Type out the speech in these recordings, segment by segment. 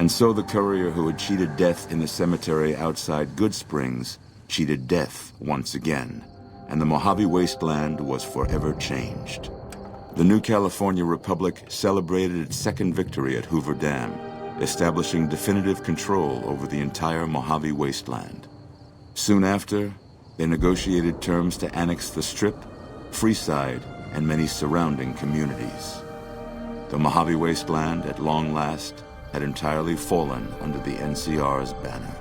And so the courier who had cheated death in the cemetery outside Good Springs cheated death once again, and the Mojave wasteland was forever changed. The new California Republic celebrated its second victory at Hoover Dam, establishing definitive control over the entire Mojave wasteland. Soon after, they negotiated terms to annex the Strip, Freeside, and many surrounding communities. The Mojave wasteland, at long last, had entirely fallen under the NCR's banner.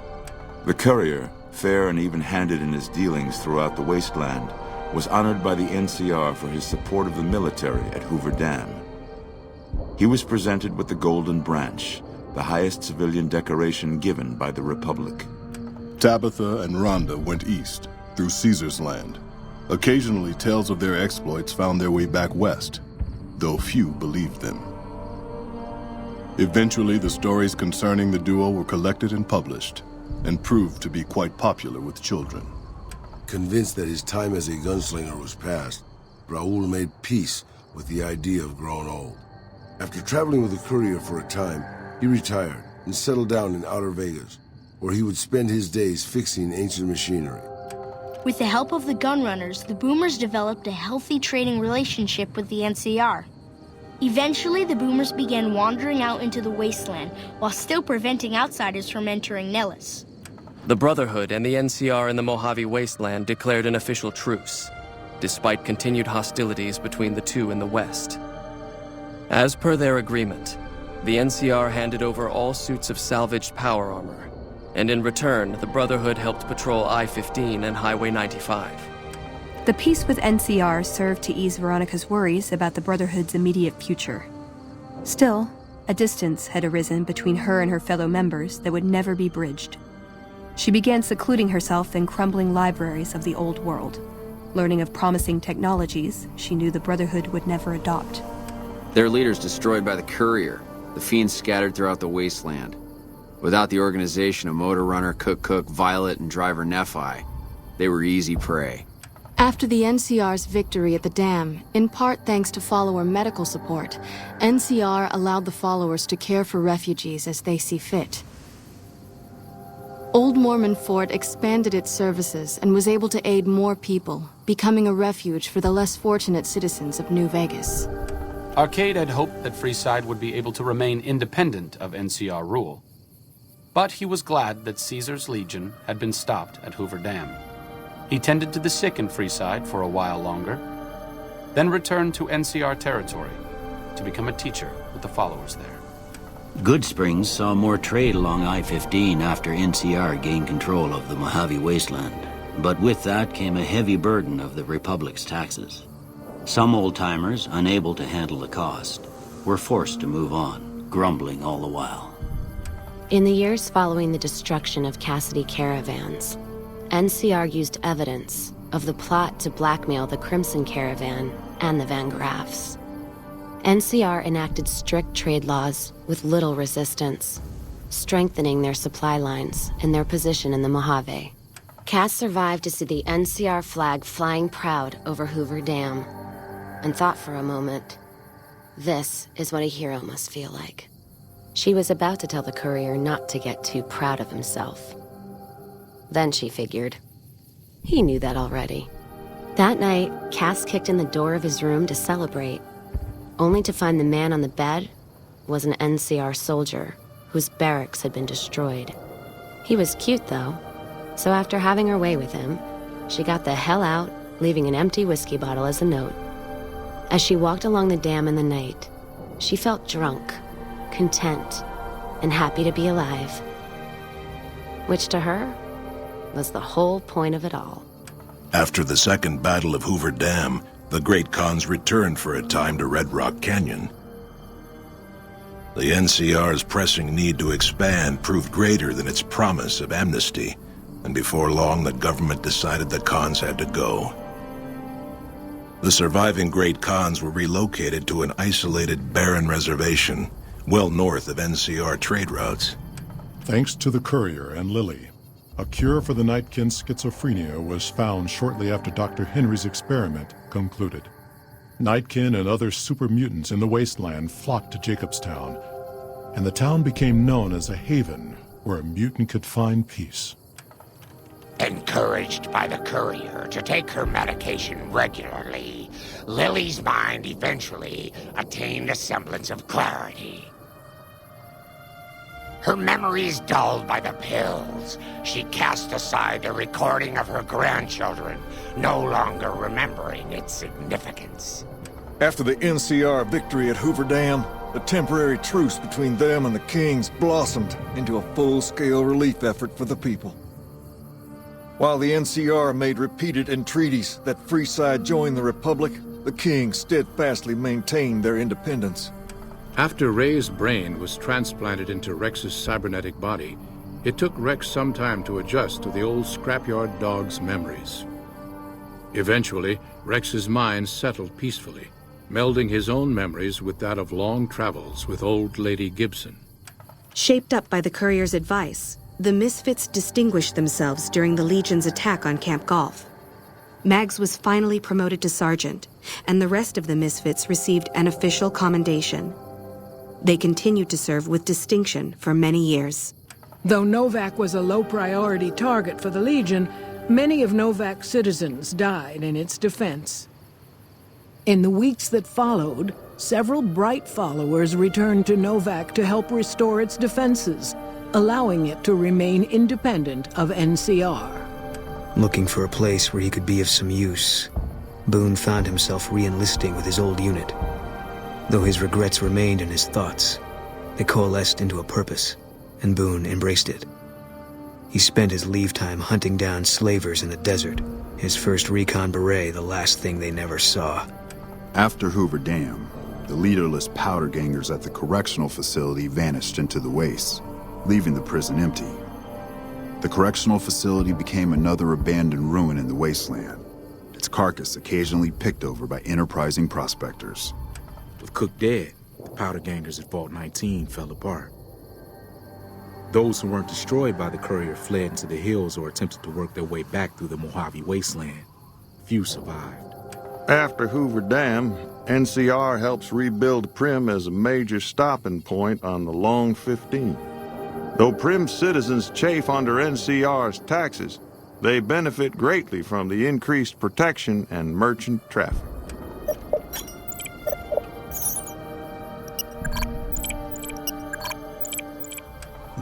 The courier, fair and even-handed in his dealings throughout the wasteland, was honored by the NCR for his support of the military at Hoover Dam. He was presented with the Golden Branch, the highest civilian decoration given by the Republic. Tabitha and Rhonda went east, through Caesar's land. Occasionally, tales of their exploits found their way back west, though few believed them. Eventually, the stories concerning the duo were collected and published, and proved to be quite popular with children. Convinced that his time as a gunslinger was past, Raoul made peace with the idea of growing old. After traveling with the Courier for a time, he retired and settled down in Outer Vegas, where he would spend his days fixing ancient machinery. With the help of the gunrunners, the Boomers developed a healthy trading relationship with the NCR. Eventually, the Boomers began wandering out into the wasteland, while still preventing outsiders from entering Nellis. The Brotherhood and the NCR in the Mojave wasteland declared an official truce, despite continued hostilities between the two in the west. As per their agreement, the NCR handed over all suits of salvaged power armor, and in return, the Brotherhood helped patrol I-15 and Highway 95. The peace with NCR served to ease Veronica's worries about the Brotherhood's immediate future. Still, a distance had arisen between her and her fellow members that would never be bridged. She began secluding herself in crumbling libraries of the old world, learning of promising technologies she knew the Brotherhood would never adopt. Their leaders destroyed by the Courier, the fiends scattered throughout the wasteland. Without the organization of Motor Runner, Cook, Violet, and Driver Nephi, they were easy prey. After the NCR's victory at the dam, in part thanks to follower medical support, NCR allowed the followers to care for refugees as they see fit. Old Mormon Fort expanded its services and was able to aid more people, becoming a refuge for the less fortunate citizens of New Vegas. Arcade had hoped that Freeside would be able to remain independent of NCR rule. But he was glad that Caesar's Legion had been stopped at Hoover Dam. He tended to the sick in Freeside for a while longer, then returned to NCR territory to become a teacher with the followers there. Good Springs saw more trade along I-15 after NCR gained control of the Mojave wasteland. But with that came a heavy burden of the Republic's taxes. Some old-timers, unable to handle the cost, were forced to move on, grumbling all the while. In the years following the destruction of Cassidy caravans, NCR used evidence of the plot to blackmail the Crimson Caravan and the Van Graffs. NCR enacted strict trade laws with little resistance, strengthening their supply lines and their position in the Mojave. Cass survived to see the NCR flag flying proud over Hoover Dam, and thought for a moment, this is what a hero must feel like. She was about to tell the Courier not to get too proud of himself. Then she figured, he knew that already. That night, Cass kicked in the door of his room to celebrate, only to find the man on the bed was an NCR soldier whose barracks had been destroyed. He was cute, though, so after having her way with him, she got the hell out, leaving an empty whiskey bottle as a note. As she walked along the dam in the night, she felt drunk, content, and happy to be alive. Which to her was the whole point of it all. After the Second Battle of Hoover Dam, the Great Khans returned for a time to Red Rock Canyon. The NCR's pressing need to expand proved greater than its promise of amnesty, and before long the government decided the Khans had to go. The surviving Great Khans were relocated to an isolated barren reservation, well north of NCR trade routes. Thanks to the Courier and Lily, a cure for the Nightkin's schizophrenia was found shortly after Dr. Henry's experiment concluded. Nightkin and other super mutants in the wasteland flocked to Jacobstown, and the town became known as a haven where a mutant could find peace. Encouraged by the Courier to take her medication regularly, Lily's mind eventually attained a semblance of clarity. Her memories dulled by the pills, she cast aside the recording of her grandchildren, no longer remembering its significance. After the NCR victory at Hoover Dam, the temporary truce between them and the Kings blossomed into a full-scale relief effort for the people. While the NCR made repeated entreaties that Freeside join the Republic, the Kings steadfastly maintained their independence. After Ray's brain was transplanted into Rex's cybernetic body, it took Rex some time to adjust to the old scrapyard dog's memories. Eventually, Rex's mind settled peacefully, melding his own memories with that of long travels with old Lady Gibson. Shaped up by the Courier's advice, the Misfits distinguished themselves during the Legion's attack on Camp Golf. Mags was finally promoted to sergeant, and the rest of the Misfits received an official commendation. They continued to serve with distinction for many years. Though Novac was a low-priority target for the Legion, many of Novac's citizens died in its defense. In the weeks that followed, several bright followers returned to Novac to help restore its defenses, allowing it to remain independent of NCR. Looking for a place where he could be of some use, Boone found himself re-enlisting with his old unit. Though his regrets remained in his thoughts, they coalesced into a purpose, and Boone embraced it. He spent his leave time hunting down slavers in the desert, his first recon beret the last thing they never saw. After Hoover Dam, the leaderless powder gangers at the correctional facility vanished into the wastes, leaving the prison empty. The correctional facility became another abandoned ruin in the wasteland, its carcass occasionally picked over by enterprising prospectors. With Cook dead, the powder gangers at Vault 19 fell apart. Those who weren't destroyed by the Courier fled into the hills or attempted to work their way back through the Mojave wasteland. Few survived. After Hoover Dam, NCR helps rebuild Primm as a major stopping point on the Long 15. Though Primm citizens chafe under NCR's taxes, they benefit greatly from the increased protection and merchant traffic.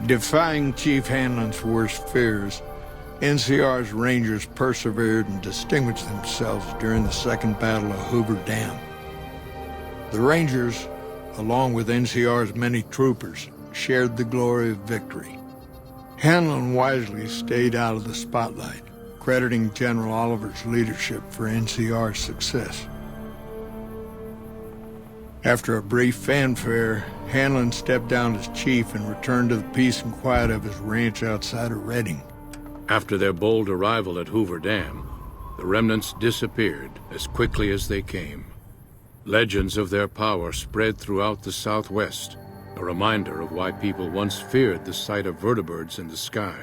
Defying Chief Hanlon's worst fears, NCR's Rangers persevered and distinguished themselves during the Second Battle of Hoover Dam. The Rangers, along with NCR's many troopers, shared the glory of victory. Hanlon wisely stayed out of the spotlight, crediting General Oliver's leadership for NCR's success. After a brief fanfare, Hanlon stepped down as chief and returned to the peace and quiet of his ranch outside of Redding. After their bold arrival at Hoover Dam, the Remnants disappeared as quickly as they came. Legends of their power spread throughout the Southwest, a reminder of why people once feared the sight of vertibirds in the sky.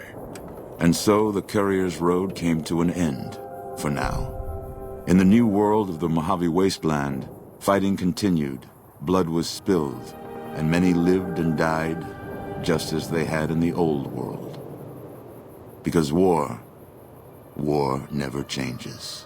And so the Courier's road came to an end, for now. In the new world of the Mojave wasteland, fighting continued, blood was spilled, and many lived and died just as they had in the old world. Because war never changes.